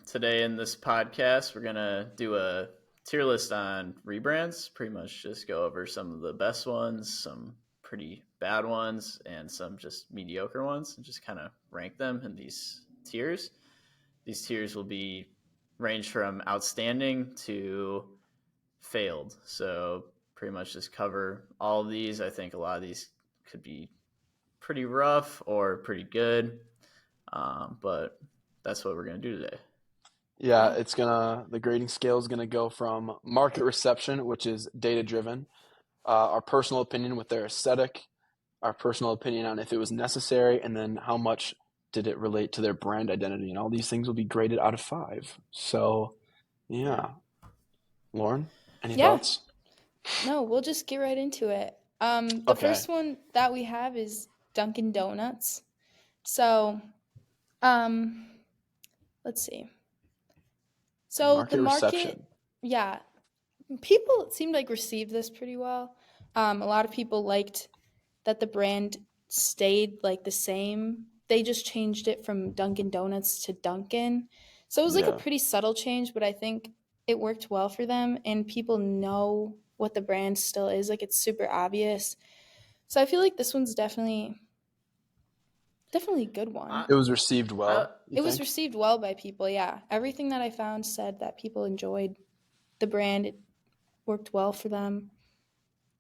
Today in this podcast, we're going to do a tier list on rebrands, pretty much just go over some of the best ones, some pretty bad ones, and some just mediocre ones, and just kind of rank them in these tiers. These tiers will be range from outstanding to failed. So pretty much just cover all of these. I think a lot of these could be pretty rough or pretty good, but that's what we're going to do today. Yeah, the grading scale is gonna go from market reception, which is data driven, our personal opinion with their aesthetic, our personal opinion on if it was necessary, and then how much did it relate to their brand identity. And all these things will be graded out of 5. So, yeah. Lauren, any Yeah. thoughts? No, we'll just get right into it. The Okay. first one that we have is Dunkin' Donuts. So, let's see. So Market the market, reception. yeah, people seemed like received this pretty well. A lot of people liked that the brand stayed like the same. They just changed it from Dunkin' Donuts to Dunkin'. So it was like a Yeah. pretty subtle change, but I think it worked well for them, and people know what the brand still is. Like, it's super obvious. So I feel like this one's definitely a good one. It was received well, you It was think? received well by people, yeah. Everything that I found said that people enjoyed the brand. It worked well for them.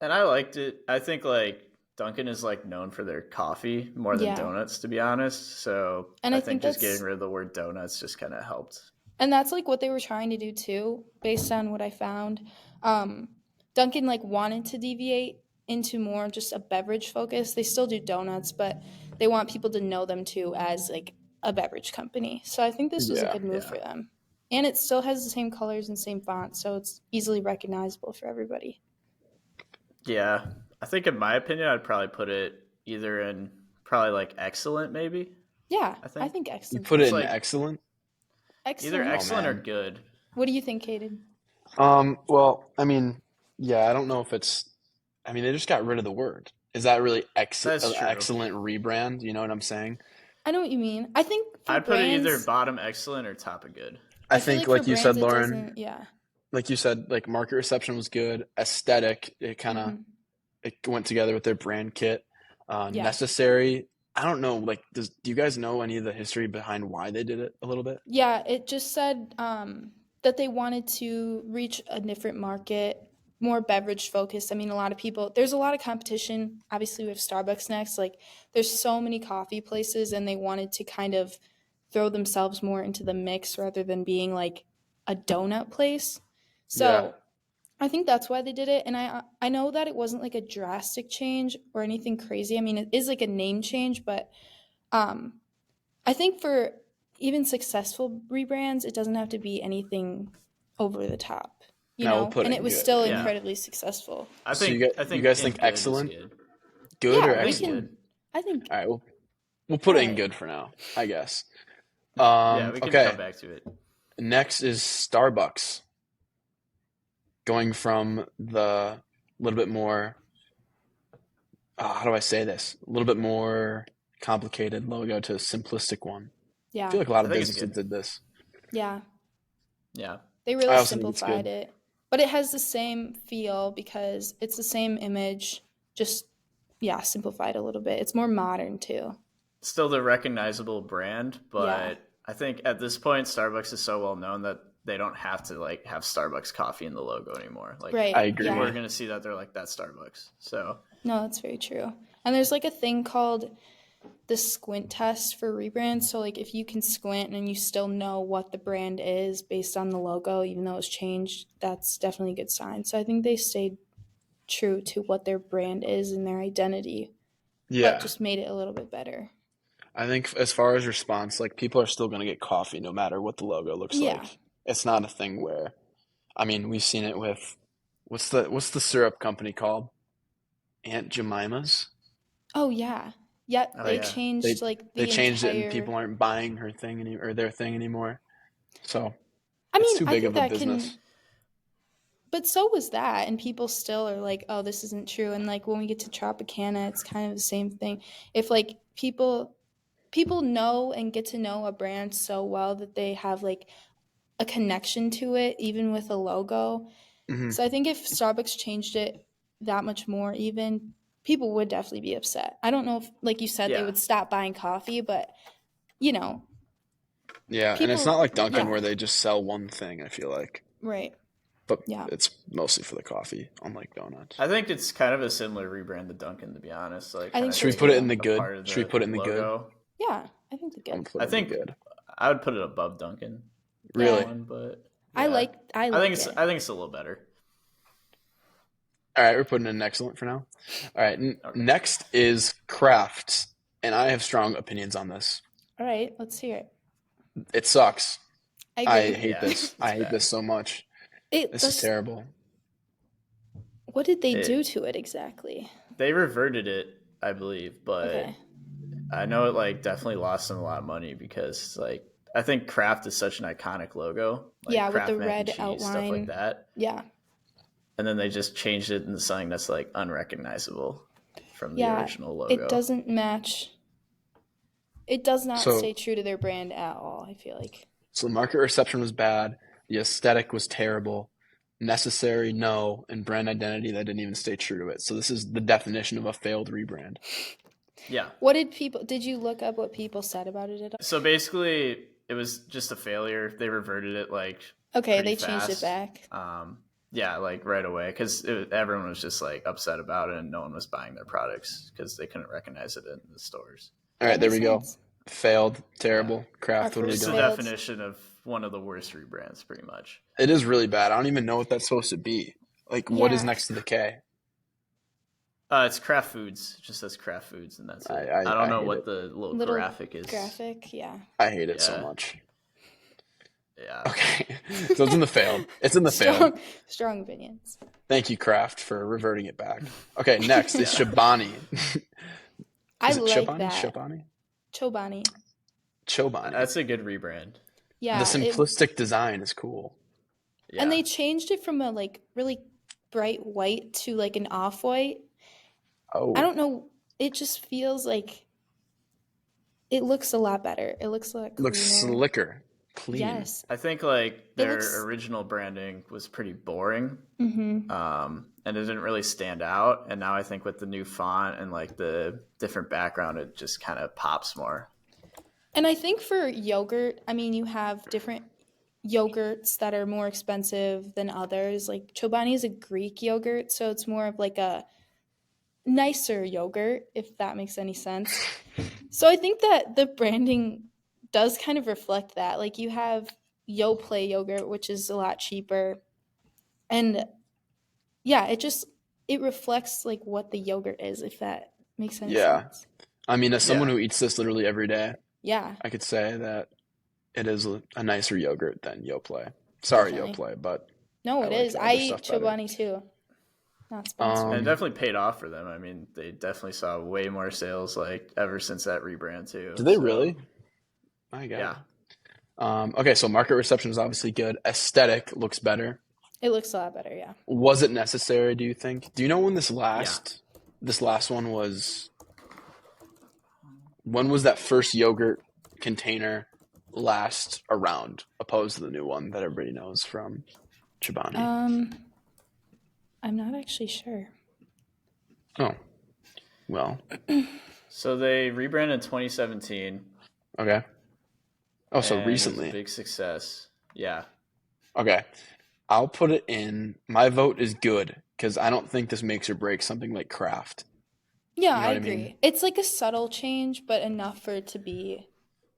And I liked it. I think like Dunkin' is like known for their coffee more than Yeah. donuts, to be honest. So And I I think think just that's getting rid of the word donuts just kind of helped. And that's like what they were trying to do too, based on what I found. Dunkin' like wanted to deviate into more just a beverage focus. They still do donuts, but they want people to know them too as like a beverage company. So I think this was a Yeah. good move for them. And it still has the same colors and same font, so it's easily recognizable for everybody. Yeah. I think in my opinion, I'd probably put it either in probably like excellent, maybe. Yeah, I I think. think You excellent. put it It's in like excellent? either Excellent. Oh, excellent or man. good. What do you think, Kaden? Well, I mean, yeah, I don't know if they just got rid of the word. Is that really That's true. excellent rebrand? You know what I'm saying? I know what you mean. I think for I'd put it either brands, bottom excellent or top of good. I I feel think, like for like you said, brands it Lauren, doesn't, yeah. like you said, like market reception was good. Aesthetic, Mhm. it went together with their brand kit. Yeah. Necessary. I don't know. Like, do you guys know any of the history behind why they did it a little bit? Yeah, it just said that they wanted to reach a different market, more beverage focused. I mean, there's a lot of competition. Obviously, we have Starbucks next. Like, there's so many coffee places, and they wanted to kind of throw themselves more into the mix rather than being like a donut place. Yeah. So I think that's why they did it. And I know that it wasn't like a drastic change or anything crazy. I mean, it is like a name change, but um, I think for even successful rebrands, it doesn't have to be anything over the top, No, we'll put and it it in was good. still Yeah. incredibly successful. I So think I you think guys in think good is excellent, good. good, or Yeah, I think excellent? good. I think, All right, we'll put it in alright. good for now, I guess. Yeah, we can Okay. come back to it. Next is Starbucks, going from the little bit more, how do I say this? A little bit more complicated logo to a simplistic one. I Yeah, feel like a lot I of think it's businesses good. did this. yeah, Yeah. they I really also think it's simplified good. it. But it has the same feel because it's the same image, just, yeah, simplified a little bit. It's more modern too. Still the recognizable brand, Yeah, but I think at this point Starbucks is so well known that they don't have to like have Starbucks coffee in the logo anymore. Like right, I people yeah. are agree. gonna see that they're like that's Starbucks. So No, that's very true. And there's like a thing called the squint test for rebrands. So like if you can squint and you still know what the brand is based on the logo, even though it's changed, that's definitely a good sign. So I think they stayed true to what their brand is and their identity, but Yeah. just made it a little bit better. I think as far as response, like people are still going to get coffee no matter what the logo looks Yeah. like. It's not a thing where, I mean, we've seen it with what's the syrup company called? Aunt Jemima's. Oh yeah. Yep, oh they yeah. changed They like they the changed it and entire people aren't buying her thing or their thing anymore. So I it's mean, too I big think of a that business. can but so was that, and people still are like, "Oh, this isn't true." And like when we get to Tropicana, it's kind of the same thing. If like people people know and get to know a brand so well that they have like a connection to it, even with a logo. Mhm. So I think if Starbucks changed it that much more, even people would definitely be upset. I don't know if, like you said, they Yeah. would stop buying coffee, but you know, Yeah, and it's people, not like Dunkin' yeah, where they just sell one thing, I feel like. right, But yeah. it's mostly for the coffee, unlike donuts. I think it's kind of a similar rebrand to Dunkin', to be honest. Like, I kind think of Should we so put it taking in too. the a good? part of Should we the put it in the good? logo. Yeah, I think the I'm good. gonna put I it in the think good. I would put it above Dunkin'. Really? Yeah, One, but I yeah, like I think it. it's a little better. All right, we're putting in excellent for now. All right, Okay. next is Kraft, and I have strong opinions on this. All right, let's hear it. It sucks. I I agree. hate Yeah, this. I it's hate this bad. so much. This is This, terrible. what did they do It to it exactly? They reverted it, I believe, but Okay. I know it like definitely lost them a lot of money because like I think Kraft is such an iconic logo, like Yeah, with the Kraft mac and red cheese, stuff like outline. that. Yeah. And then they just changed it into something that's like unrecognizable from the Yeah, original it logo. doesn't match. It does not So, stay true to their brand at all, I feel like. so the market reception was bad. The aesthetic was terrible. Necessary, no, and brand identity that didn't even stay true to it. So this is the definition of a failed rebrand. Yeah. What did you look up what people said about it at all? So basically, it was just a failure. They reverted it like Okay, pretty they changed it fast. back. Yeah, like right away because everyone was just like upset about it and no one was buying their products because they couldn't recognize it in the stores. All That right, there makes we go. sense. Failed, Yeah. terrible. Kraft, what are we first It's the doing? failed. definition of one of the worst rebrands, pretty much. It is really bad. I don't even know what that's supposed to be. Like, what is Yeah. next to the K? It's Kraft Foods. It just says Kraft Foods, and that's it. I don't I know hate what it. the little Little graphic is. graphic, yeah. I hate it so Yeah. much. Yeah. Okay, so it's in the failed. It's in the failed. Strong opinions. Thank you, Kraft, for reverting it back. Okay, next is Yeah. Chobani. I Is it like Chobani? that. Chobani? Chobani. Chobani. That's a good rebrand. Yeah. The simplistic design is cool. Yeah. And they changed it from a like really bright white to like an off-white. Oh, I don't know. It just feels like it looks a lot better. It looks a lot cleaner. looks slicker, clean. Yes. I think like It their looks- original branding was pretty boring. Mm-hmm. And it didn't really stand out. And now I think with the new font and like the different background, it just kind of pops more. And I think for yogurt, I mean, you have different yogurts that are more expensive than others. Like Chobani is a Greek yogurt, so it's more of like a nicer yogurt, if that makes any sense. So I think that the branding does kind of reflect that. Like you have Yoplait yogurt, which is a lot cheaper. And yeah, it reflects like what the yogurt is, if that makes any Yeah. sense. I mean, as someone Yeah. who eats this literally every day, Yeah. I could say that it is a nicer yogurt than Yoplait. Sorry, Definitely. Yoplait, but No, I it like is. the I other eat stuff better. Chobani too. Not sponsored. And it definitely paid off for them. I mean, they definitely saw way more sales like ever since that rebrand too. Did they So, really? My God. Yeah. Okay, so market reception is obviously good. Aesthetic looks better. It looks a lot better, yeah. Was it necessary, do you think? Do you know when this last one was? When was that first yogurt container last around, opposed to the new one that everybody knows from Chobani? I'm not actually sure. Oh, well, So they rebranded in 2017. okay. Oh, so and it was a recently. big success. Yeah. Okay. I'll put it in. My vote is good because I don't think this makes or breaks something like Kraft. Yeah, You know I what I agree. mean? It's like a subtle change, but enough for it to be.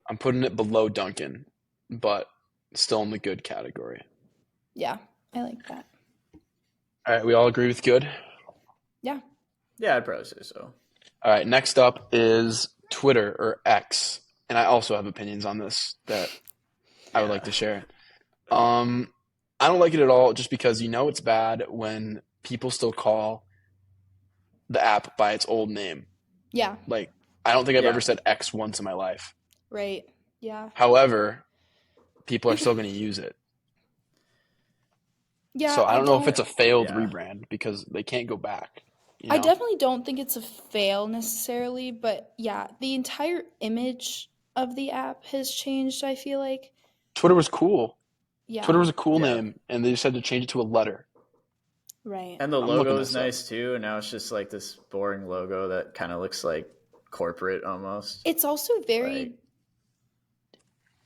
I'm putting it below Dunkin', but still in the good category. Yeah, I like that. All right, we all agree with good? Yeah. Yeah, I'd probably say so. All right, next up is Twitter or X, and I also have opinions on this that I would like to share. I don't like it at all just because it's bad when people still call the app by its old name. Yeah, Like, I don't think I've Yeah. ever said X once in my life. right. Yeah. However, people are still going to use it. Yeah. So I don't know if it's a failed Yeah. rebrand because they can't go back. I definitely don't think it's a fail necessarily, but yeah, the entire image of the app has changed, I feel like. Twitter was cool. Twitter Yeah, was a cool Yeah. name, and they just had to change it to a letter. right. And the I'm looking logo is this up. nice too. And now it's just like this boring logo that kind of looks like corporate almost. It's also very Like,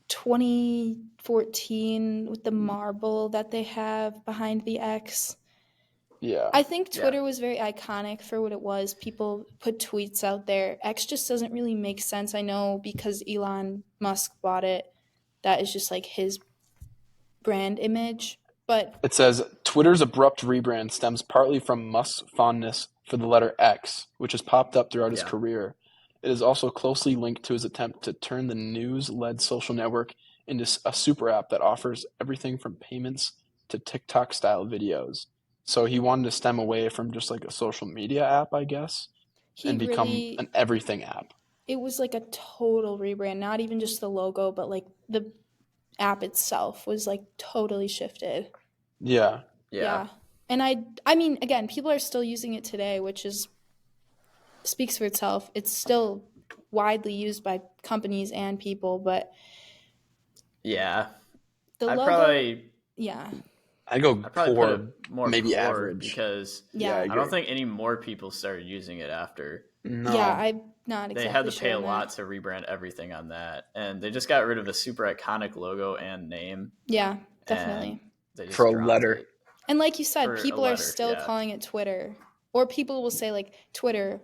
2014 with the marble that they have behind the X. Yeah. I think Yeah. Twitter was very iconic for what it was. People put tweets out there. X just doesn't really make sense. I know because Elon Musk bought it, that is just like his brand image. But It says Twitter's abrupt rebrand stems partly from Musk's fondness for the letter X, which has popped up throughout his Yeah. career. It is also closely linked to his attempt to turn the news-led social network into a super app that offers everything from payments to TikTok-style videos. So he wanted to stem away from just like a social media app, I guess, he and become really, an everything app. it was like a total rebrand, not even just the logo, but like the app itself was like totally shifted. Yeah. Yeah. And I mean, again, people are still using it today, which is speaks for itself. It's still widely used by companies and people, but Yeah. the I'd logo, probably yeah, I go put poor, it more maybe poor average. because yeah, I I agree. don't think any more people started using it after. No. yeah. I'm not They exactly had to sure pay a on that. lot to rebrand everything on that. And they just got rid of a super iconic logo and name. Yeah, definitely. And they just For a dropped letter. it. And like you said, For a people are letter, still yeah. calling it Twitter, or people will say like Twitter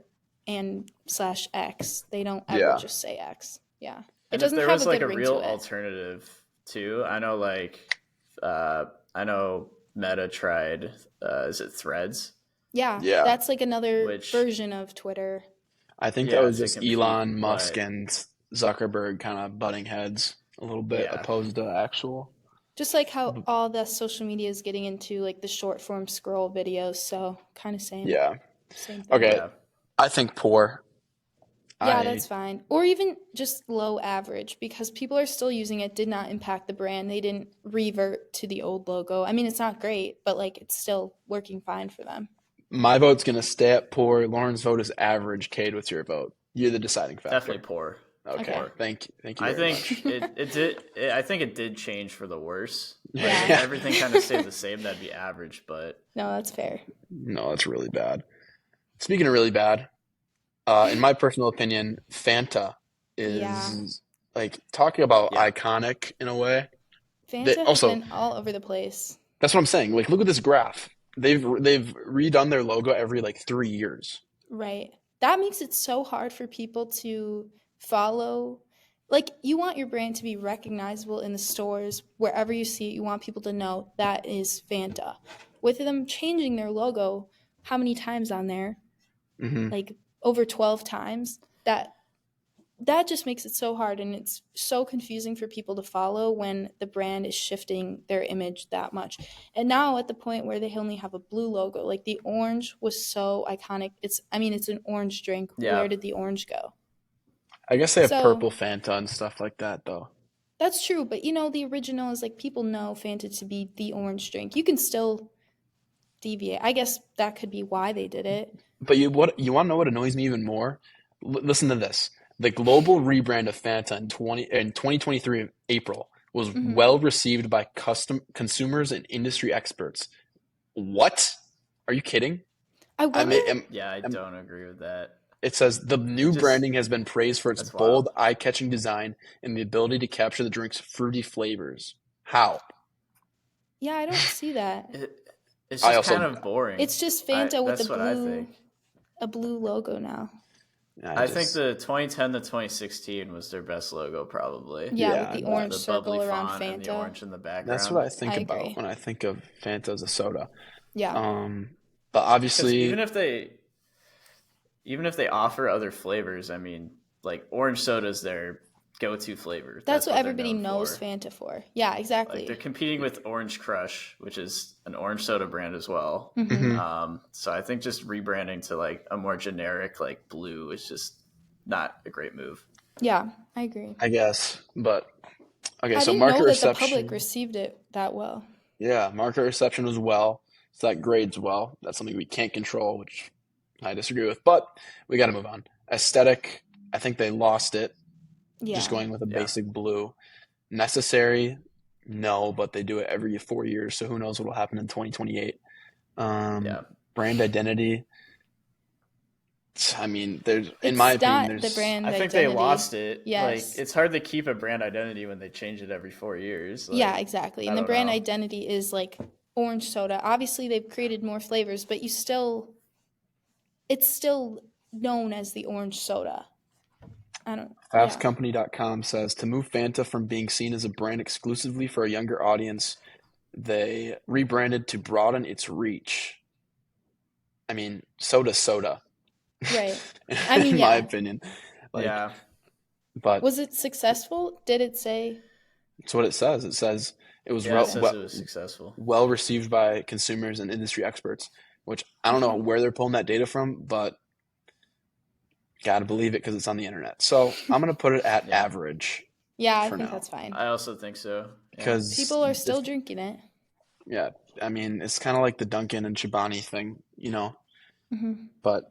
and /X. They don't ever Yeah. just say X. Yeah, it And if doesn't there have was a like good a ring real to it. alternative too, I know I know Meta tried is it Threads? Yeah, Yeah. that's like another Which- version of Twitter. I think Yeah, that was to just compete, Elon Musk but- and Zuckerberg kind of butting heads a little bit Yeah. opposed to actual. Just like how all the social media is getting into like the short form scroll videos, so kind of same. Yeah. Same thing. Okay. Yeah. I think poor. Yeah, that's fine. Or even just low average because people are still using it, did not impact the brand. They didn't revert to the old logo. I mean, it's not great, but like it's still working fine for them. My vote's going to stay at poor. Lauren's vote is average. Cade, what's your vote? You're the deciding factor. Definitely poor. Okay. Okay. Thank you I very think much. it did. I think it did change for the worse. Like, Yeah. if everything kind of stayed the same, that'd be average. But No, that's fair. No, that's really bad. Speaking of really bad, in my personal opinion, Fanta is Yeah. like talking about Yeah. iconic in a way. Fanta has also- been all over the place. That's what I'm saying. Like, look at this graph. They've redone their logo every like 3 years. Right. That makes it so hard for people to follow. Like, you want your brand to be recognizable in the stores. Wherever you see it, you want people to know that is Fanta. With them changing their logo, how many times on there? Mm-hmm. Like, over 12 times. That just makes it so hard, and it's so confusing for people to follow when the brand is shifting their image that much. And now at the point where they only have a blue logo, like the orange was so iconic. It's an orange drink. Yeah. Where did the orange go? I guess they have So- purple Fanta and stuff like that, though. That's true, but the original is like people know Fanta to be the orange drink. You can still deviate. I guess that could be why they did it. But you want to know what annoys me even more? Listen to this. The global rebrand of Fanta in 2023 April was Mhm. well received by consumers and industry experts. What? Are you kidding? I wonder. yeah, I don't agree with that. It says the new Just- branding has been praised for its That's bold, wild. eye-catching design and the ability to capture the drink's fruity flavors. How? Yeah, I don't see that. It's I just also- kind of boring. It's just Fanta with that's what I think. a blue logo now. I think the 2010 to 2016 was their best logo, probably. Yeah, Yeah, with the the orange The circle bubbly around font and the Fanta. orange in the background. That's what I think I about agree. when I think of Fanta as a soda. Yeah. But 'Cause obviously, even if they offer other flavors, I mean, like orange soda is their go-to flavor. That's what they're everybody known knows for. Fanta for. Yeah, exactly. Like they're competing with Orange Crush, which is an orange soda brand as well. Mhm. So I think just rebranding to like a more generic like blue is just not a great move. Yeah, I agree. I guess. But okay, I so didn't market know that the reception. public received it that well. Yeah, market reception was well. So that grades well. That's something we can't control, which I disagree with, but we got to move on. Aesthetic, I think they lost it. Just Yeah. going with a Yeah. basic blue. Necessary, no, but they do it every 4 years, so who knows what will happen in 2028. Yeah. Brand identity. I mean, there's in It's my opinion, not the there's brand I think identity. they lost it. Like, Yes. it's hard to keep a brand identity when they change it every 4 years. Like, Yeah, exactly. I And the don't brand know. identity is like orange soda. Obviously, they've created more flavors, but it's still known as the orange soda. Yeah. FastCompany.com says to move Fanta from being seen as a brand exclusively for a younger audience, they rebranded to broaden its reach. I mean, soda. Right. I mean, In my yeah. opinion. Like, Yeah. but Was it successful? Did it say? that's what it says. It says it was Yeah, it says it was successful. well received by consumers and industry experts, which I don't know where they're pulling that data from, but gotta believe it because it's on the internet. So I'm gonna put it at Yeah. average Yeah, I for think now. that's fine. I also think so. Yeah. Because People are still drinking it. yeah, I mean, it's kind of like the Dunkin and Chobani thing, you know, Hmm. but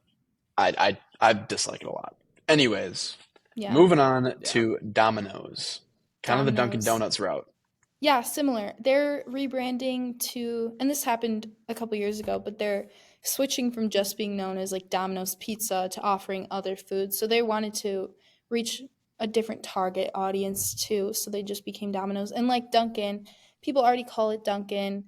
I dislike it a lot. Anyways, Yeah. moving on to Domino's, kind of the Dunkin' Domino's. Donuts route. Yeah, similar. They're rebranding to, and this happened a couple years ago, but they're switching from just being known as like Domino's Pizza to offering other foods. So they wanted to reach a different target audience too. So they just became Domino's. And like Dunkin', people already call it Dunkin'.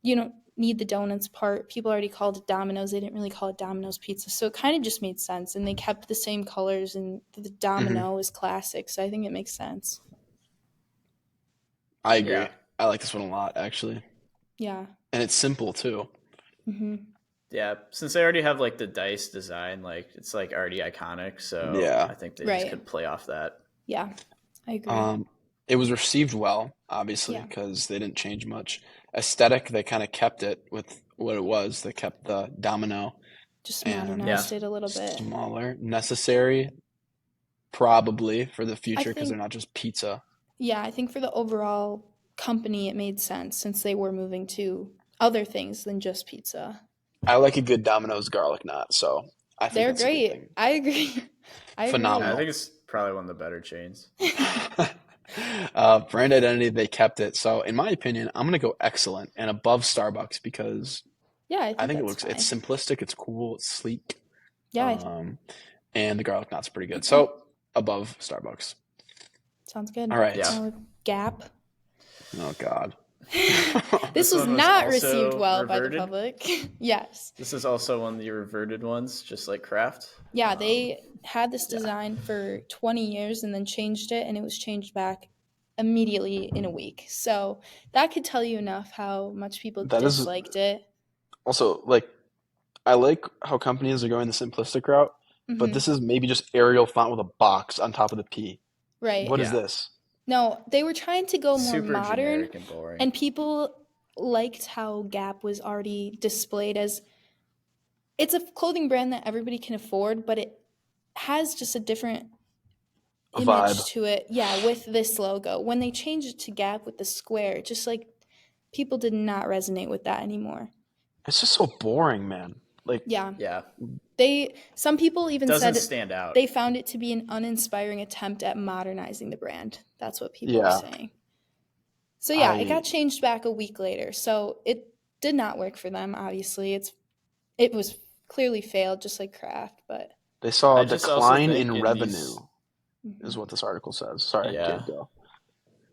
You don't need the donuts part. People already called it Domino's. They didn't really call it Domino's Pizza. So it kind of just made sense. And they kept the same colors, and the Domino is classic. So I think it makes sense. I agree. Yeah. I like this one a lot, actually. Yeah. And it's simple, too. Mm-hmm. Yeah, since they already have like the dice design, like it's like already iconic, so Yeah. I think they Right. just could play off that. Yeah, I agree. It was received well, obviously, Yeah. because they didn't change much. Aesthetic, they kind of kept it with what it was. They kept the domino Just and modernized it a little bit. smaller. Necessary, probably, for the future because think- they're not just pizza. Yeah, I think for the overall company, it made sense since they were moving to other things than just pizza. I like a good Domino's garlic knot, so I think They're that's a good great. thing. I agree. Phenomenal. I think it's probably one of the better chains. Brand identity, they kept it. So, in my opinion, I'm gonna go excellent and above Starbucks because Yeah, I think it that's looks. fine. It's simplistic. It's cool. It's sleek. Yeah, And the garlic knot's pretty good. So above Starbucks. sounds good. All right. Yeah. Gap. Oh God. This was one was not also received well by the reverted? public. Yes. This is also one of the reverted ones, just like Kraft. Yeah, they had this design for 20 years and then changed it, and it was changed back immediately in a week. So that could tell you enough how much people That is- disliked it. Also, like, I like how companies are going the simplistic route, but Mhm. this is maybe just Arial font with a box on top of the P. Right. What is Yeah. this? No, they were trying to go more Super modern, generic and boring. and people liked how Gap was already displayed as it's a clothing brand that everybody can afford, but it has just a different A image vibe. to it. Yeah, with this logo. When they changed it to Gap with the square, just like people did not resonate with that anymore. It's just so boring, man. Like, Yeah. yeah, Some people even doesn't said stand out. they found it to be an uninspiring attempt at modernizing the brand. That's what people were Yeah. saying. So yeah, I- it got changed back a week later. So it did not work for them, obviously. It was clearly failed, just like Kraft, but they saw I a just also decline think in in revenue, these- is what this article says. Sorry, Yeah. kid, go.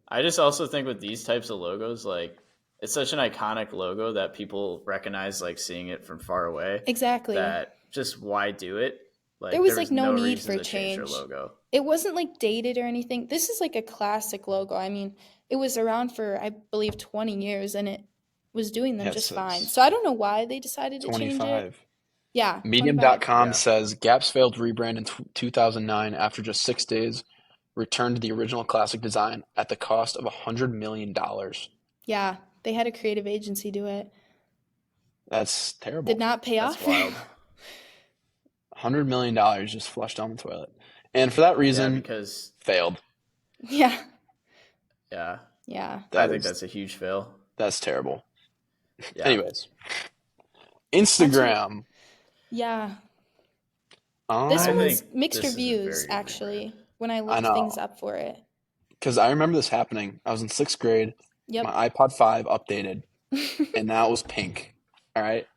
I just also think with these types of logos, like it's such an iconic logo that people recognize, like seeing it from far away. exactly. That just why do it? Like There was, like, no need reason for to change their change. logo. It wasn't like dated or anything. This is like a classic logo. I mean, it was around for, I believe, 20 years, and it was doing them Yeah, it just says fine. So I don't know why they decided to change it. 25. Yeah. 25. Medium.com Yeah. says Gap's failed rebrand in 2009 after just 6 days returned to the original classic design at the cost of $100 million. Yeah. They had a creative agency do it. That's terrible. Did not pay That's off. wild. $100 million just flushed down the toilet. And for that Yeah, reason, because failed. Yeah. yeah, Yeah. I think that's a huge fail. That's terrible. Yeah. Anyways, Instagram. Yeah. This I one Um, was think mixed this is a reviews, very good rebrand. actually, when I I looked things know, up for it. because I remember this happening. I was in 6th grade. Yep. My iPod 5 updated, and now it was pink. All right,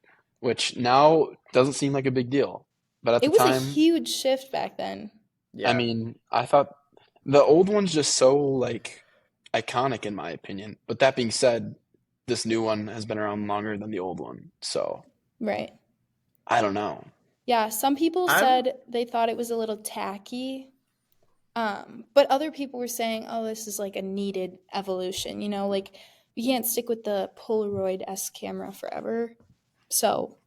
which now doesn't seem like a big deal, but at It the was a time, huge shift back then. I Yeah. mean, I thought the old one's just so like iconic in my opinion. But that being said, this new one has been around longer than the old one, so Right. I don't know. Yeah, some people I'm said they thought it was a little tacky. But other people were saying, oh, this is like a needed evolution, like you can't stick with the Polaroid-esque camera forever. So,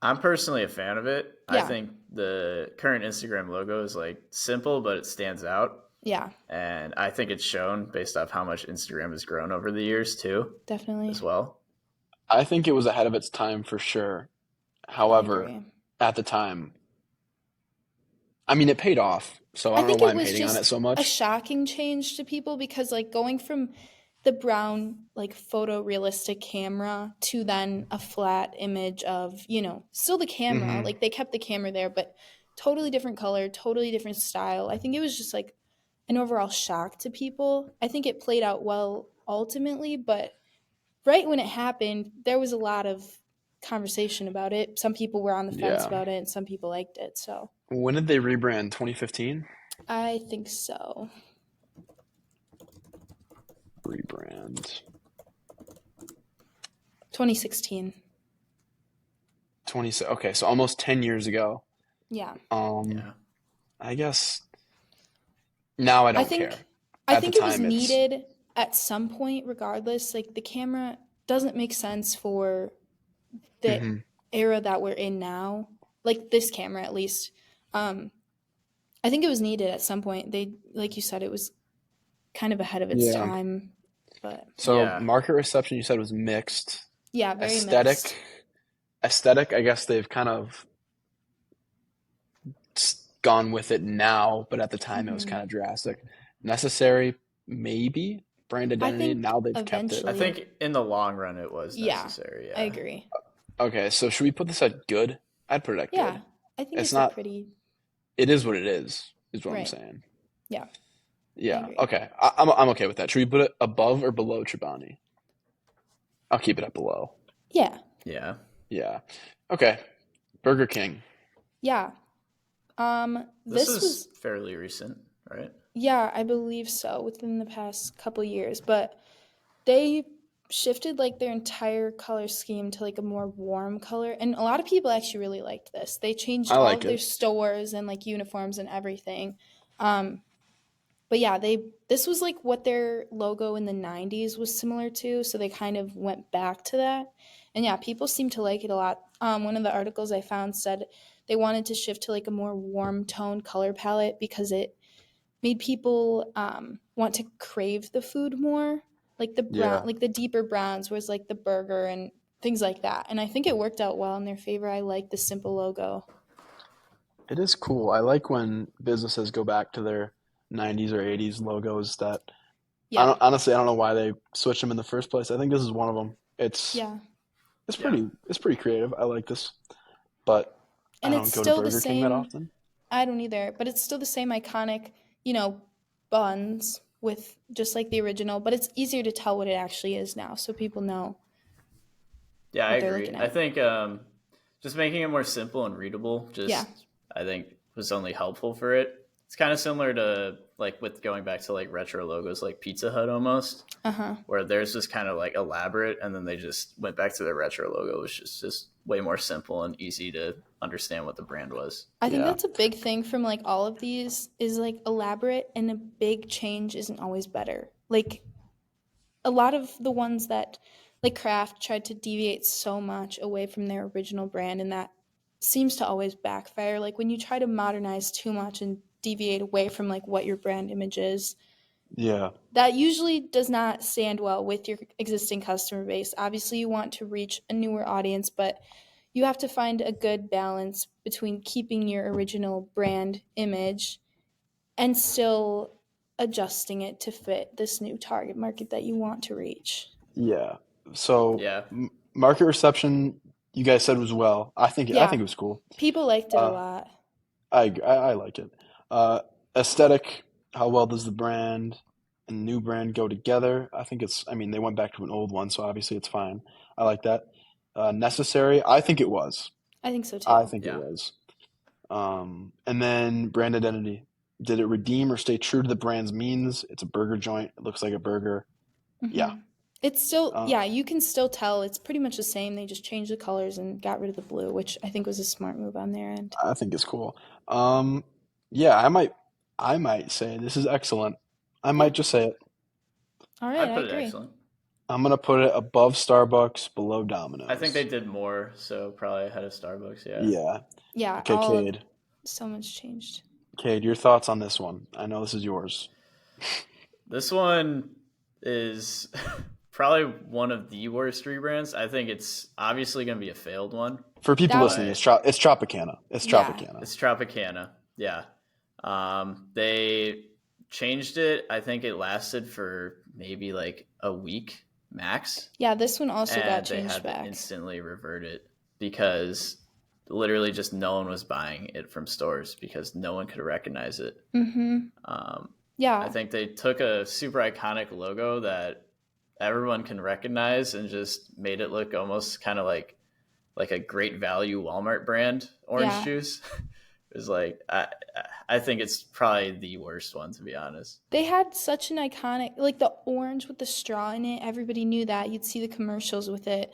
I'm personally a fan of it. I yeah, think the current Instagram logo is like simple, but it stands out. yeah, And I think it's shown based off how much Instagram has grown over the years too, definitely. as well. I think it was ahead of its time for sure. I However, agree. at the time, I mean, it paid off, so I I don't know think why it I'm was hating on it just so a much. shocking change to people because, like, going from the brown, like, photorealistic camera to then a flat image of, still the camera. Hmm. Like, they kept the camera there, but totally different color, totally different style. I think it was just like an overall shock to people. I think it played out well ultimately, but right when it happened, there was a lot of conversation about it. Some people were on the fence Yeah. about it, and some people liked it. So When did they rebrand? 2015? I think so. Rebrand. 2016. 20, okay, so almost 10 years ago. Yeah. Um, Yeah. I guess now I I don't think care. I At the think it was time, it's needed at some point regardless. Like the camera doesn't make sense for the hmm. era that we're in now. Like this camera at least. Um I think it was needed at some point. They like you said it was kind of ahead of its Yeah. time, but So Yeah. market reception you said was mixed. yeah, very Aesthetic, mixed. aesthetic, I guess they've kind of gone with it now, but at the time it was Mhm. kind of drastic. Necessary, maybe. Brand I identity, think now they've kept it. I eventually, think in the long run it was yeah, necessary. I Yeah. agree. Okay, so should we put this at good? I'd put it at Yeah, good. I think It's it's a not, pretty it is what it is what I'm right. saying. Yeah, I Yeah, agree. okay. I'm okay with that. Should we put it above or below Chobani? I'll keep it at below. Yeah, Yeah. Yeah. Okay. Burger King. yeah. This This is was fairly recent, right? yeah, I believe so within the past couple years, but they shifted like their entire color scheme to like a more warm color, and a lot of people actually really liked this. They changed I all like of their it. stores and like uniforms and everything. Um, but yeah, they this was like what their logo in the 90s was similar to, so they kind of went back to that. And yeah, people seem to like it a lot. One of the articles I found said they wanted to shift to like a more warm tone color palette because it made people want to crave the food more, like the brown, Yeah. like the deeper browns was like the burger and things like that. And I think it worked out well in their favor. I like the simple logo. It is cool. I like when businesses go back to their 90s or 80s logos that Yeah, I don't know why they switched them in the first place. I think this is one of them. yeah, Yeah. It's pretty creative. I like this, but I and it's don't go to still the Burger King that same. often. I don't either, but it's still the same iconic, buns with just like the original, but it's easier to tell what it actually is now, so people know Yeah, I what they're agree. looking I at. think just making it more simple and readable Yeah, just I think was only helpful for it. It's kind of similar to like with going back to like retro logos like Pizza Hut almost, uh huh. where theirs just kind of like elaborate and then they just went back to their retro logo, which is just way more simple and easy to understand what the brand was. I think Yeah. that's a big thing from like all of these is like elaborate and a big change isn't always better. Like a lot of the ones that like Kraft tried to deviate so much away from their original brand and that seems to always backfire. Like when you try to modernize too much and deviate away from like what your brand image is, Yeah. that usually does not stand well with your existing customer base. Obviously, you want to reach a newer audience, but you have to find a good balance between keeping your original brand image and still adjusting it to fit this new target market that you want to reach. Yeah. So Yeah. market reception, you guys said was well. I Yeah, think it was cool. people liked it a Uh, lot. I like it. Aesthetic. How well does the brand and new brand go together? I think it's. I mean, they went back to an old one, so obviously it's fine. I like that. Necessary. I think it was. I think so I too. think it Yeah. was. And then brand identity. Did it redeem or stay true to the brand's means? It's a burger joint. It looks like a burger. Yeah. It's still, Uh, yeah, you can still tell it's pretty much the same. They just changed the colors and got rid of the blue, which I think was a smart move on their end. I think it's cool. Yeah, I might say this is excellent. I Yeah. might just say it. All right, I'd I put it agree. excellent. I'm gonna put it above Starbucks, below I think they Domino's. did more, so probably ahead of Starbucks. Yeah. Yeah. Yeah, Okay, Cade. so much changed. Cade, your thoughts on this one? I know this is yours. This one is probably one of the worst rebrands. I think it's obviously going to be a failed one, For people That, listening, but it's Tropicana. It's yeah, Tropicana. it's Tropicana. Yeah. They changed it. I think it lasted for maybe like a week max, yeah, this one also got and they changed had to back. instantly revert it because literally just no one was buying it from stores because no one could recognize it. Mm-hmm. Um, I Yeah, think they took a super iconic logo that everyone can recognize and just made it look almost kind of like a great value Walmart brand orange yeah. juice. It was like I think it's probably the worst one, to be honest. They had such an iconic, like the orange with the straw in it. Everybody knew that. You'd see the commercials with it.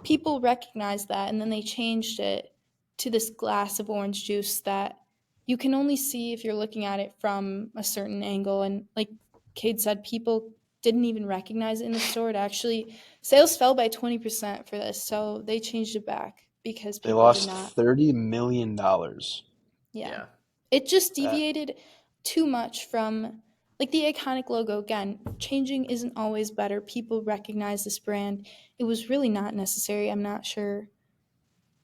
People recognized that, and then they changed it to this glass of orange juice that you can only see if you're looking at it from a certain angle. And like Cade said, people didn't even recognize it in the store. It actually, sales fell by 20% for this, so they changed it back because They people did lost not. $30 million. Yeah. Yeah, It just That deviated too much from like the iconic logo. Again, changing isn't always better. People recognize this brand. It was really not necessary. I'm not sure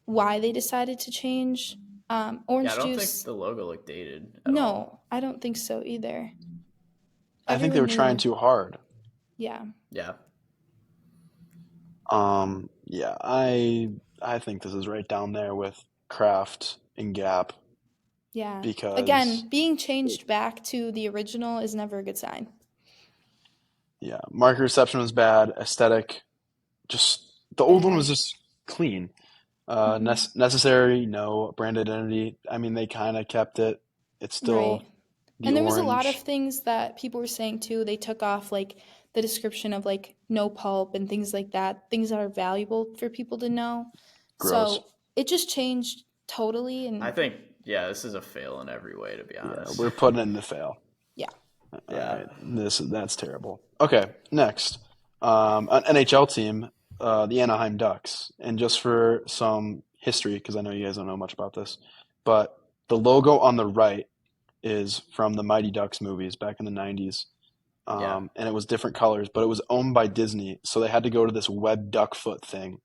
why they decided to change. yeah. I Orange don't think juice, the logo looked dated at all. no, I don't think so either. I think they Everyone were trying knew. too hard. Yeah. Yeah, Yeah, I think this is right down there with Kraft and Gap Yeah. because Again, being changed back to the original is never a good sign. yeah, market reception was bad, aesthetic just the old one was Bad. just clean. Hmm. Necessary, no. Brand identity, I mean they kind of kept it. It's Right. still the And there was a lot of orange. things that people were saying too. They took off like the description of like no pulp and things like that, things that are valuable for people to know. Gross. So it just changed totally. I And think this is a fail in every way, to be Yeah, honest. we're putting it in the fail. yeah, All Yeah, right, that's terrible. Okay, next, an NHL team, the Anaheim Ducks, and just for some history, because I know you guys don't know much about this, but the logo on the right is from the Mighty Ducks movies back in the '90s, yeah. and it was different colors, but it was owned by Disney, so they had to go to this web duck foot thing,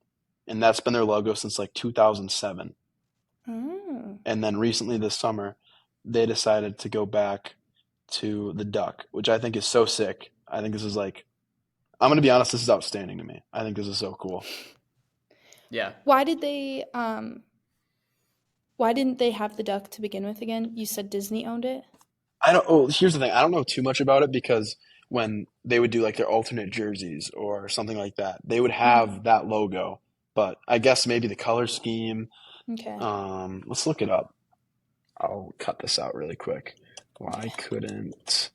and that's been their logo since like 2007. oh, And then recently this summer, they decided to go back to the duck, which I think is so sick. I think this is like, I'm gonna be honest, this is outstanding to me. I think this is so cool. Yeah. why did why didn't they have the duck to begin with again? You said Disney owned it. I don't. Oh, here's the thing. I don't know too much about it because when they would do like their alternate jerseys or something like that, they would have Hmm. that logo. But I guess maybe the color scheme. Okay. Let's look it up. I'll cut this out really quick. Why couldn't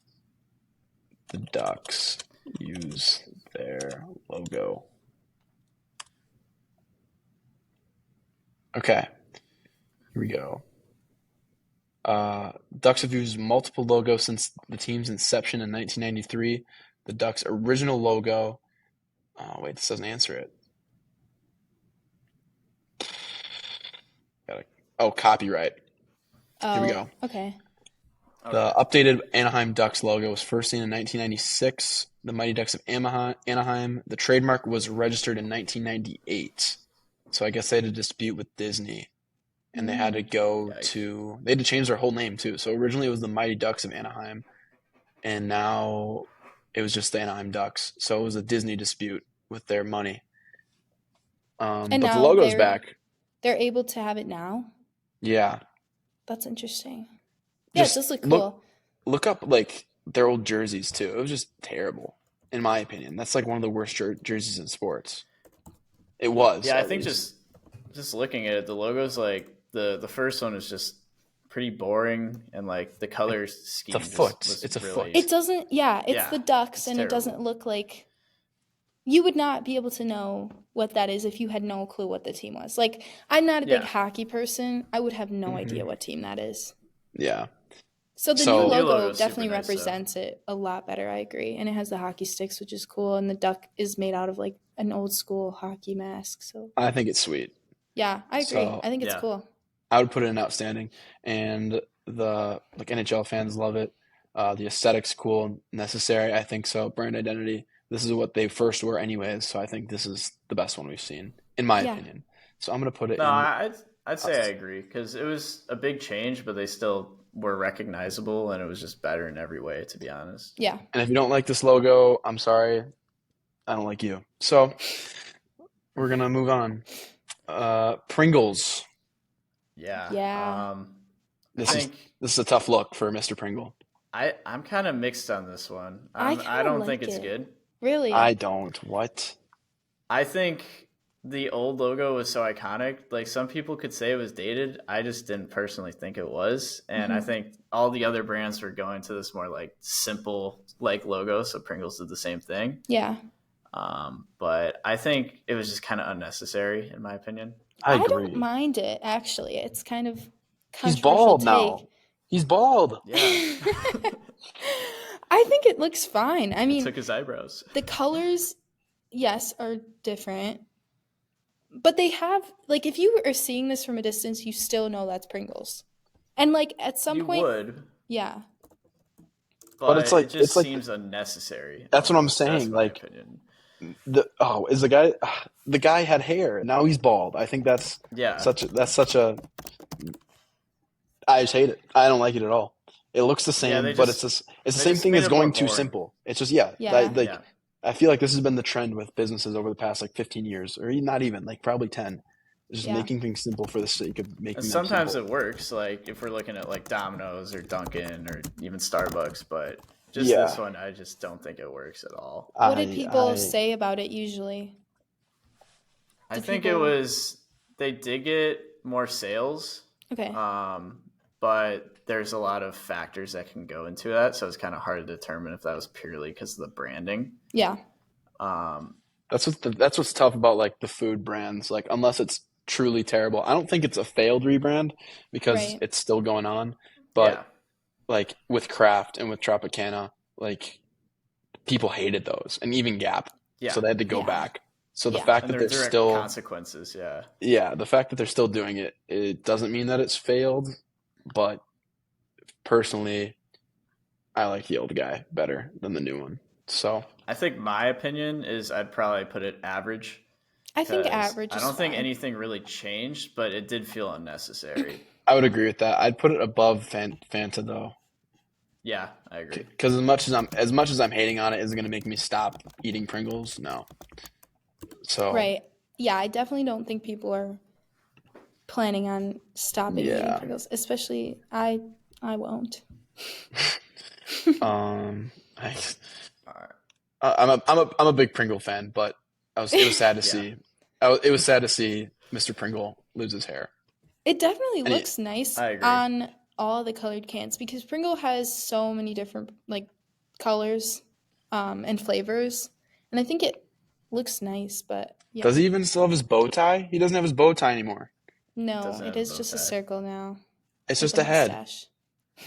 the Ducks use their logo? Okay, here we go. Ducks have used multiple logos since the team's inception in 1993. The Ducks' original logo. Oh, wait, this doesn't answer it. Got Oh, copyright. Here we Oh, go. okay. Okay. The updated Anaheim Ducks logo was first seen in 1996. The Mighty Ducks of Anaheim. The trademark was registered in 1998. So I guess they had a dispute with Disney, and they had to go Yikes. to. They had to change their whole name too. So originally it was the Mighty Ducks of Anaheim, and now it was just the Anaheim Ducks. So it was a Disney dispute with their money. And But the now logo's they're back. they're able to have it now. Yeah. That's interesting. Yeah, it does look cool. Look up like their old jerseys too. It was just terrible, in my opinion. That's like one of the worst jerseys in sports. It was. Yeah, I at think least. just looking at it, the logo's like the first one is just pretty boring, and like the color scheme It's a foot. was It's a really, foot. It doesn't. Yeah, it's Yeah, the Ducks, it's and it doesn't terrible. look like you would not be able to know what that is if you had no clue what the team was. Like, I'm not a big Yeah. hockey person. I would have no Mhm. idea what team that is. Yeah. So the So- new New logo logo's super definitely nice, though. represents it a lot better. I agree, and it has the hockey sticks, which is cool. And the duck is made out of like an old school hockey mask. So I think it's sweet. yeah, I agree. So- I think it's Yeah. cool. I would put it in outstanding, and the like NHL fans love it. The aesthetic's cool and necessary. I think so. Brand identity. This is what they first were, anyways. So I think this is the best one we've seen, in my Yeah. opinion. So I'm gonna put it No, in. I'd say I agree, because it was a big change, but they still were recognizable, and it was just better in every way, to be honest. Yeah. And if you don't like this logo, I'm sorry. I don't like you. So we're gonna move on. Pringles. Yeah. Yeah. This I is think this is a tough look for Mr. Pringle. I'm kind of mixed on this one. I I kinda don't think like it's it. good. Really? I don't. What? I think the old logo was so iconic. Like, some people could say it was dated. I just didn't personally think it was. And I Mhm. think all the other brands were going to this more like simple like logo. So Pringles did the same thing. Yeah. But I think it was just kind of unnecessary, in my opinion. I agree. don't mind it, actually. It's kind of He's controversial bald take. now. He's bald. Yeah. I think it looks fine. I mean, Took his eyebrows. the colors, yes, are different. But they have, like, if you are seeing this from a distance, you still know that's Pringles. And, like, at some You point, would, yeah. but it's like- it just it's like- seems unnecessary. That's what I'm almost. saying, That's my like- opinion. Is the guy had hair. Now he's bald. I think that's Yeah. such a. I just hate it. I don't like it at all. It looks the same, they but just- it's the they same just thing made as it more going too boring. simple. It's just Yeah. Yeah. I feel like this has been the trend with businesses over the past like 15 years, or not even like probably 10. Just Yeah. making things simple for the sake of making And them sometimes simple. it works, like if we're looking at like Domino's or Dunkin or even Starbucks, but just Yeah. this one, I just don't think it works at all. What did people say about it usually? I Did think people- it was, they did get more sales, Okay. but there's a lot of factors that can go into that, so it's kind of hard to determine if that was purely because of the branding. Yeah. That's what's tough about like the food brands. Like unless it's truly terrible, I don't think it's a failed rebrand because Right. it's still going on. But Yeah. like with Kraft and with Tropicana, like people hated those, and even Gap, Yeah. so they had to go Yeah. back. So the Yeah. fact And that there are they're direct still, consequences, yeah. the fact that they're still doing it, it doesn't mean that it's failed. But personally, I like the old guy better than the new one. So I think my opinion is I'd probably put it average. I think 'cause average is I don't think fine. anything really changed, but it did feel unnecessary. I would agree with that. I'd put it above Fanta though. Yeah, I agree. Because as much as I'm hating on it, is it going to make me stop eating Pringles? No. So Right. Yeah, I definitely don't think people are planning on stopping eating Yeah. Pringles. Especially I won't. I, All right. I'm a big Pringle fan, but it was sad to Yeah. see. It was sad to see Mr. Pringle lose his hair. It definitely And looks nice I agree. on all the colored cans because Pringle has so many different like colors and flavors. And I think it looks nice, but yeah. Does he even still have his bow tie? He doesn't have his bow tie anymore. No, Doesn't it have is a bow just a tie. circle now. It's with just a head. mustache.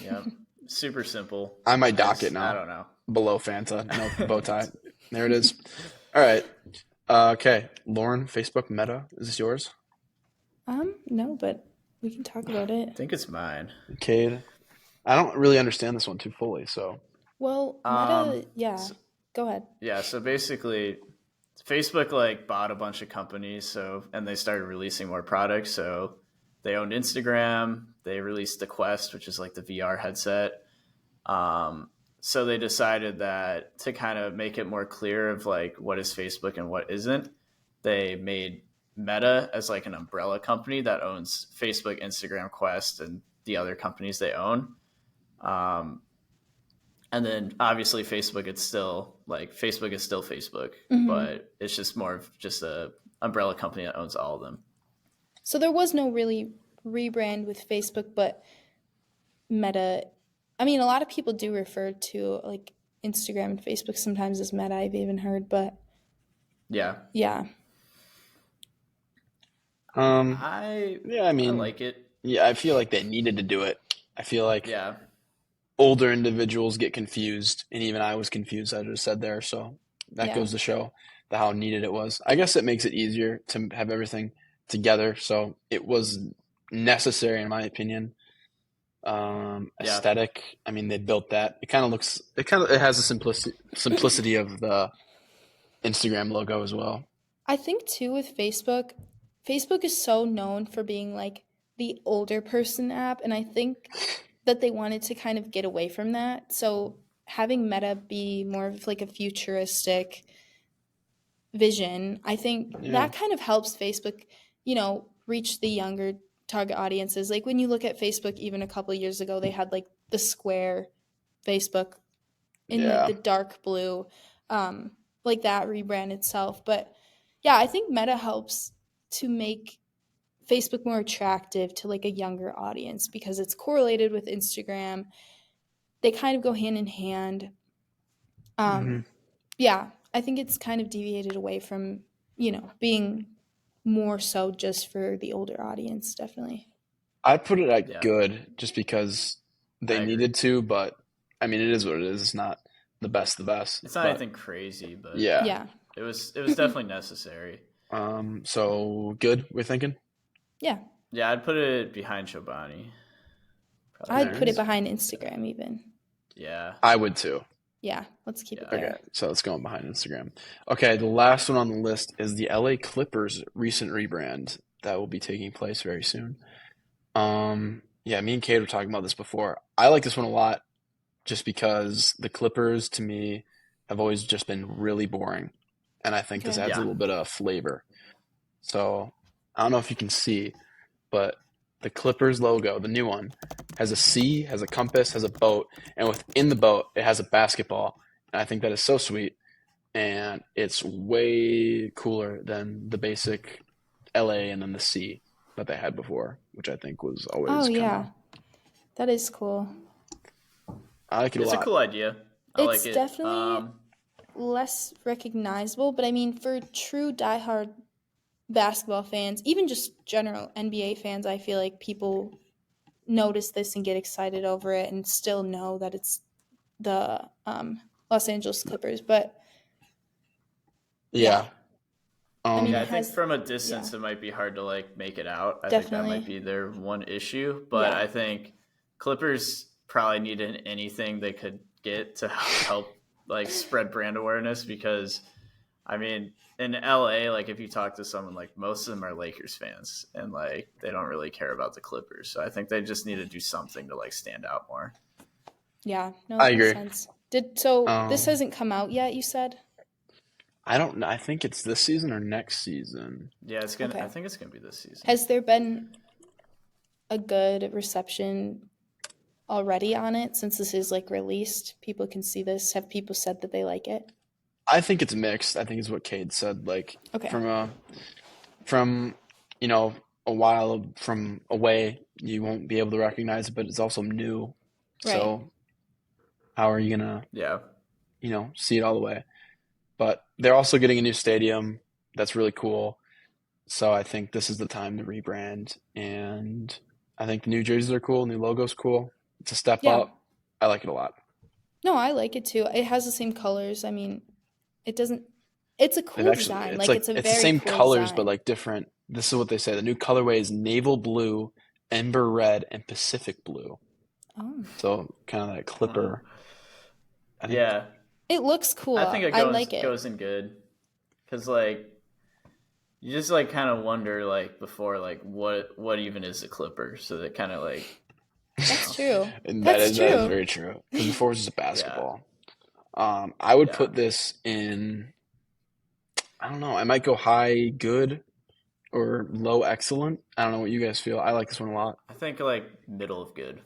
Yeah, super simple. I might dock it now. I don't know. Below Fanta, no bow tie. There it is. All right. Okay, Lauren, Facebook Meta, is this yours? No, but we can talk about I it. think it's mine. Cade, I don't really understand this one too fully, so Well, Meta, yeah. so- Go ahead. Yeah, so basically, Facebook like bought a bunch of companies, and they started releasing more products. So they owned Instagram. They released the Quest, which is like the VR headset. So they decided that to kind of make it more clear of like what is Facebook and what isn't, they made Meta as like an umbrella company that owns Facebook, Instagram, Quest, and the other companies they own. Um, and then obviously Facebook, it's still like Facebook is still Facebook, but it's just more of just a umbrella company that owns all of them. So there was no really rebrand with Facebook, but Meta. I mean, a lot of people do refer to like Instagram and Facebook sometimes as Meta. I've even heard, but Yeah, yeah, I I mean, like it. yeah, I feel like they needed to do it. I feel like Yeah, older individuals get confused, and even I was confused, I just said there. So that yeah. goes to show how needed it was. I guess it makes it easier to have everything together. So it was necessary, in my opinion. Aesthetic. I mean, they built that. It kind of looks. It has the simplicity of the Instagram logo as well. I think too with Facebook, Facebook is so known for being like the older person app, and I think that they wanted to kind of get away from that. So having Meta be more of like a futuristic vision, I think that kind of helps Facebook, reach the younger target audiences. Like when you look at Facebook even a couple of years ago, they had like the square Facebook in like the dark blue, like that rebrand itself. But yeah, I think Meta helps to make Facebook more attractive to like a younger audience because it's correlated with Instagram. They kind of go hand in hand. Yeah, I think it's kind of deviated away from, being more so just for the older audience, definitely. I'd put it at good just because they I agree. needed to, but I mean, it is what it is. It's not the best. It's not anything crazy, but Yeah. it was definitely necessary. So good, we're thinking? Yeah. Yeah, I'd put it behind Chobani. I'd put it behind Instagram even. Yeah. I would too. Yeah, let's keep it there. Okay, so let's go behind Instagram. Okay, the last one on the list is the LA Clippers recent rebrand that will be taking place very soon. Yeah, me and Kate were talking about this before. I like this one a lot just because the Clippers, to me, have always just been really boring. And I think this adds a little bit of flavor. So, I don't know if you can see, but the Clippers logo, the new one, has a C, has a compass, has a boat, and within the boat, it has a basketball. And I think that is so sweet. And it's way cooler than the basic LA and then the C that they had before, which I think was always that is cool. I like it a lot. It's a cool idea. I like it. It's definitely less recognizable, but I mean, for true diehard basketball fans, even just general NBA fans, I feel like people notice this and get excited over it and still know that it's the Los Angeles Clippers. But I mean, I think from a distance it might be hard to like make it out. I think that might be their one issue. But I think Clippers probably needed anything they could get to help like spread brand awareness because I mean in LA, like if you talk to someone, like most of them are Lakers fans and like they don't really care about the Clippers. So I think they just need to do something to like stand out more. Yeah, no, I agree. Makes sense. This hasn't come out yet, you said? I don't know. I think it's this season or next season. Yeah, it's gonna. Okay. I think it's gonna be this season. Has there been a good reception already on it since this is like released? People can see this. Have people said that they like it? I think it's mixed. I think it's what Cade said. Like from a while from away, you won't be able to recognize it, but it's also new. Right. So how are you gonna see it all the way? But they're also getting a new stadium. That's really cool. So I think this is the time to rebrand. And I think the new jerseys are cool. New logo's cool. It's a step up. I like it a lot. No, I like it too. It has the same colors. I mean, it's a cool design. It's the same cool colors, design. But like different. This is what they say. The new colorway is naval blue, ember red, and Pacific blue. Oh. So kind of that Clipper. Yeah. It looks cool. I think it goes in good because like you just like kind of wonder like before like what even is a Clipper, so that kind of like that's true. And that is very true. Because before it was just a basketball. I would put this in. I don't know. I might go high good or low excellent. I don't know what you guys feel. I like this one a lot. I think like middle of good.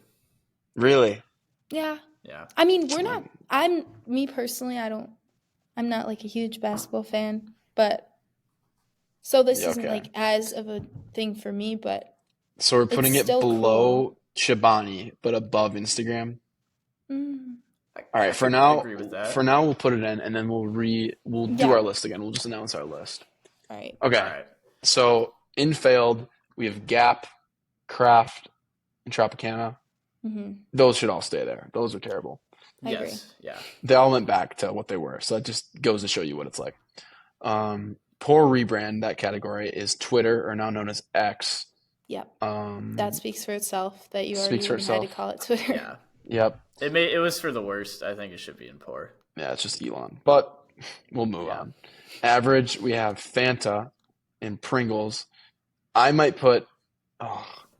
Really? Yeah. Yeah. I mean, me personally, I'm not like a huge basketball fan, but so this isn't like as of a thing for me, but so we're putting it below Chobani, but above Instagram. Mm. All right, for now we'll put it in, and then we'll do our list again. We'll just announce our list. All right. Okay. All right. So in failed, we have Gap, Kraft, and Tropicana. Mm-hmm. Those should all stay there. Those are terrible. I agree. Yeah. They all went back to what they were, so that just goes to show you what it's like. Poor rebrand, that category is Twitter, or now known as X. Yep. That speaks for itself that you already had to call it Twitter. Yeah. Yep. It was for the worst. I think it should be in poor. Yeah, it's just Elon. But we'll move on. Average, we have Fanta and Pringles. I might put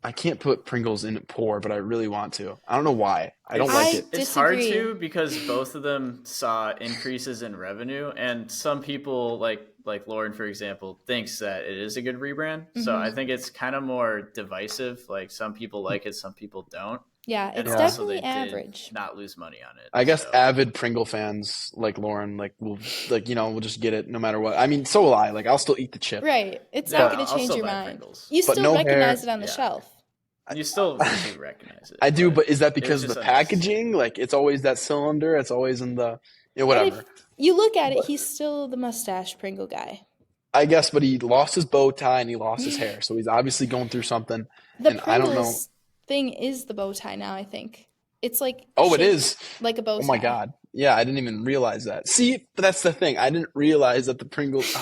I can't put Pringles in poor, but I really want to. I don't know why. I don't like it. It's hard to because both of them saw increases in revenue, and some people like Lauren, for example, thinks that it is a good rebrand. Mm-hmm. So I think it's kind of more divisive. Like some people like it, some people don't. Yeah, it's definitely average. Not lose money on it. I guess avid Pringle fans like Lauren, we'll just get it no matter what. I mean, so will I. I'll still eat the chip. Right. It's not going to change your mind. Pringles. You still recognize it on the shelf. You still do recognize it. I do, but is that because of the packaging? It's always that cylinder. It's always in the whatever. If you look at it, he's still the mustache Pringle guy. I guess, but he lost his bow tie and he lost his hair, so he's obviously going through something. I don't know. Thing is the bow tie now, I think. It's like it is like a bow tie. Oh my god. Yeah, I didn't even realize that. See, but that's the thing. I didn't realize that the Pringles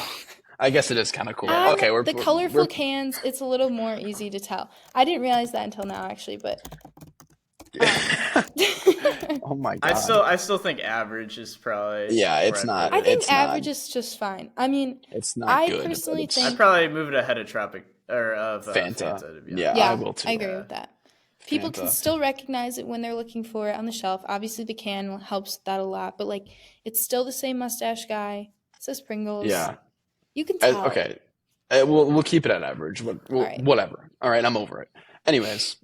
I guess it is kind of cool. Okay, the colorful cans, it's a little more easy to tell. I didn't realize that until now actually, but oh my god. I still think average is probably it's not. I think average is just fine. I mean, it's not good. I personally think I'd probably move it ahead of Fanta. To be honest. Yeah, I will too. I agree with that. People can still recognize it when they're looking for it on the shelf. Obviously, the can helps that a lot, but it's still the same mustache guy. It says Pringles. Yeah, you can tell. Okay, we'll keep it at average. Whatever. All right, I'm over it. Anyways,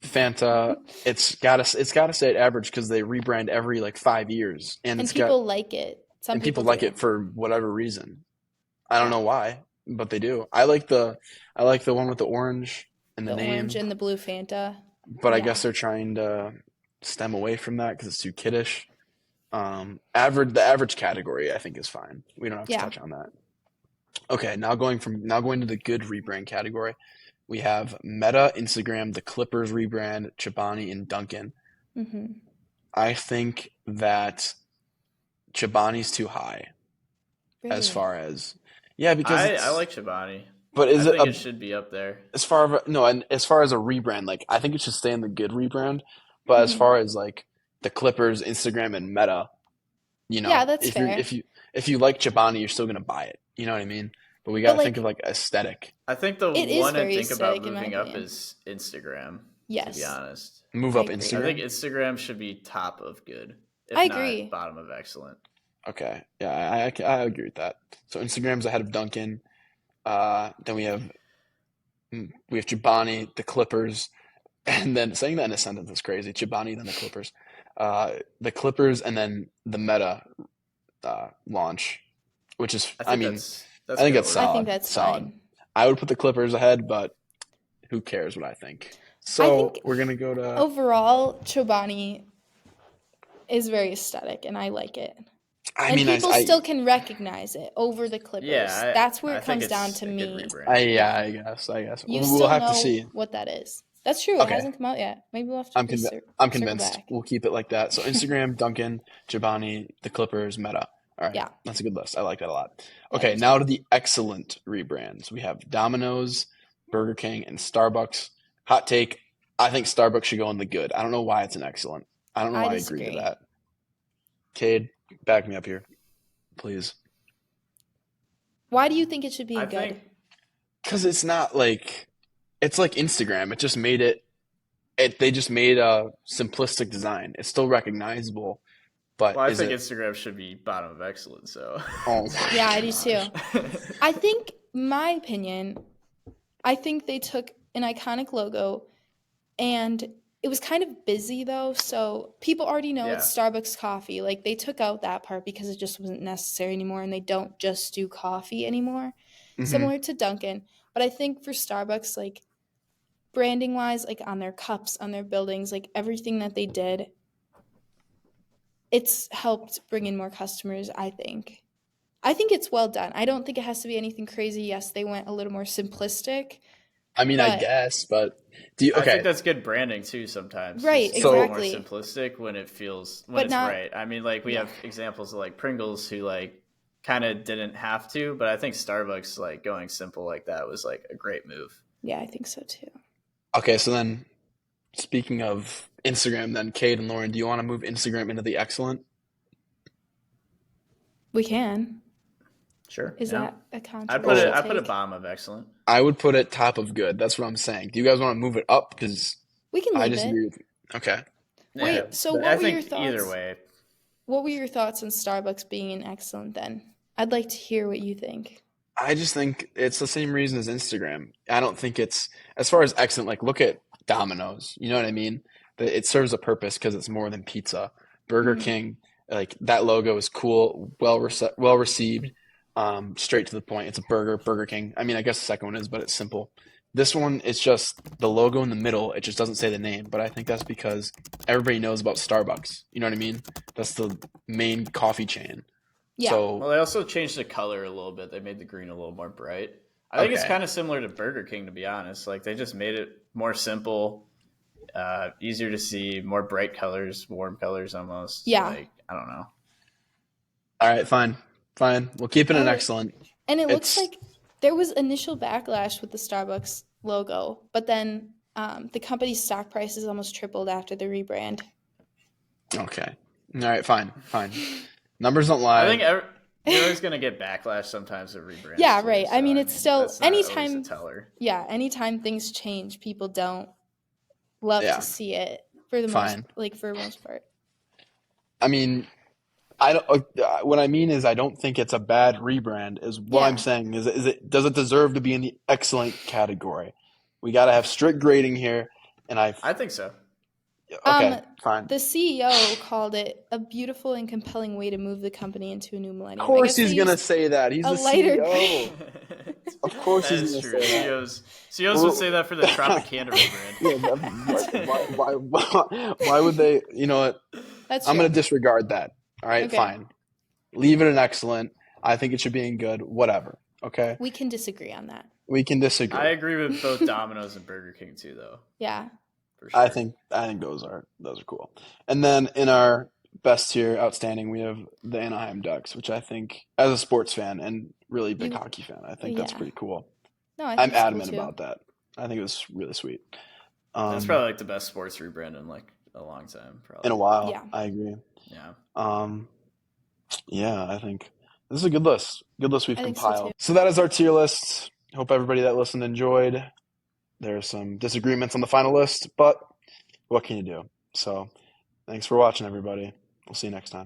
Fanta, it's gotta stay at average because they rebrand every 5 years, and people like it. Some people like it for whatever reason. I don't know why, but they do. I like the one with the orange and the name. Orange and the blue Fanta. But I guess they're trying to stem away from that because it's too kiddish. The average category I think is fine. We don't have to touch on that. Okay, now going to the good rebrand category, we have Meta, Instagram, the Clippers rebrand, Chobani, and Dunkin. Mm-hmm. I think that Chobani's too high. Really? As far as because I like Chobani. But I think it should be up there. As far as a rebrand, I think it should stay in the good rebrand. But as far as the Clippers, Instagram, and Meta, that's fair. If you like Chobani, you're still gonna buy it. You know what I mean? But we gotta think of aesthetic. I think the one to think about moving up is Instagram. Yes. To be honest, move up Instagram. I think Instagram should be top of good. I agree. Not bottom of excellent. Okay. Yeah, I agree with that. So Instagram's ahead of Dunkin. Then we have Chobani, the Clippers, and then saying that in a sentence is crazy. Chobani, then the Clippers, and then the Meta launch, which is I think that's solid. I think that's solid. Fine. I would put the Clippers ahead, but who cares what I think? So we're gonna go to overall. Chobani is very aesthetic, and I like it. People still can recognize it over the Clippers. Yeah, that's where it comes down to me. I guess. We'll have to see what that is. That's true. It hasn't come out yet. Maybe we'll have to I'm convinced. Back. We'll keep it like that. So Instagram, Dunkin, Chobani, the Clippers, Meta. All right. Yeah. That's a good list. I like that a lot. Okay, now to the excellent rebrands. We have Domino's, Burger King, and Starbucks. Hot take, I think Starbucks should go in the good. I don't know why it's an excellent. I don't know why I agree to that. Cade, back me up here, please. Why do you think it should be good? Because it's not it's like Instagram. It just made they just made a simplistic design. It's still recognizable, but I think Instagram should be bottom of excellent. So yeah, I do too. I think my opinion, I think they took an iconic logo, and it was kind of busy though, so people already know Yeah. it's Starbucks coffee. Like they took out that part because it just wasn't necessary anymore, and they don't just do coffee anymore, similar to Dunkin'. But I think for Starbucks, like branding wise, like on their cups, on their buildings, like everything that they did, it's helped bring in more customers, I think. I think it's well done. I don't think it has to be anything crazy. Yes, they went a little more simplistic, I mean, I but guess, but do you, I think okay. that's good branding too sometimes. right, Just a little more exactly. simplistic when it feels when But it's not, right. I mean, like we yeah. have examples of like Pringles who like kind of didn't have to, but I think Starbucks like going simple like that was like a great move. Yeah, I think so too. Okay, so then speaking of Instagram, then Cade and Lauren, do you want to move Instagram into the excellent? We can. Sure. Is Yeah. that a I controversial put a take? bomb of excellent. I would put it top of good. That's what I'm saying. Do you guys want to move it up? Because We can I leave disagree it. with you. Okay. Yeah. Wait, so But what I were your think either thoughts? way. What were your thoughts on Starbucks being an excellent then? I'd like to hear what you think. I just think it's the same reason as Instagram. I don't think it's, as far as excellent, like look at Domino's. You know what I mean? It serves a purpose because it's more than pizza. Burger Mm, King, like that logo is cool, well received, straight to the point. It's a Burger King. I mean, I guess the second one is, but it's simple. This one, it's just the logo in the middle. It just doesn't say the name, but I think that's because everybody knows about Starbucks. You know what I mean? That's the main coffee chain. yeah. So, Well, they also changed the color a little bit. They made the green a little more bright. I think it's okay. kind of similar to Burger King, to be honest. Like they just made it more simple, easier to see, more bright colors, warm colors almost. Yeah. Like I don't know. All right, fine. Fine. We'll keep it All an right. excellent. And it looks It's like there was initial backlash with the Starbucks logo, but then the company's stock prices almost tripled after the rebrand. okay. All right, fine. Fine. Numbers don't I lie. think you're always gonna get backlash sometimes at rebrands. Yeah, too, right. I so, mean, it's still that's not always a anytime. teller. Yeah, anytime things change, people don't love to Yeah, see it for the most, fine. like for the most part. I mean, I don't. What I mean is, I don't think it's a bad rebrand. Is what I'm Yeah. saying. Is it does it deserve to be in the excellent category? We got to have strict grading here, and I think so. okay, fine. The CEO called it a beautiful and compelling way to move the company into a new Of millennium. I course, guess they he's gonna used say that. He's a the lighter CEO. Of course, That he's is gonna true. say that. CEOs would say that for the Tropicana Yeah, rebrand. why would they? You know what? That's I'm true. going to disregard that. All right, Okay. fine. Leave it an excellent. I think it should be in good. Whatever. Okay, We can disagree on that. we can disagree. I agree with both Domino's and Burger King too, though. Yeah. For sure. I think those are cool. And then in our best tier, outstanding, we have the Anaheim Ducks, which I think, as a sports fan and really big You- hockey fan, I think that's yeah. pretty cool. No, I I'm think it's cool adamant too. about that. I think it was really sweet. That's probably like the best sports rebrand in like a long time. Probably. In a while. Yeah. I agree. Yeah. Yeah, I think this is a good list. Good list we've I think so, compiled. too. So that is our tier list. Hope everybody that listened enjoyed. There's some disagreements on the final list, but what can you do? So thanks for watching, everybody. We'll see you next time.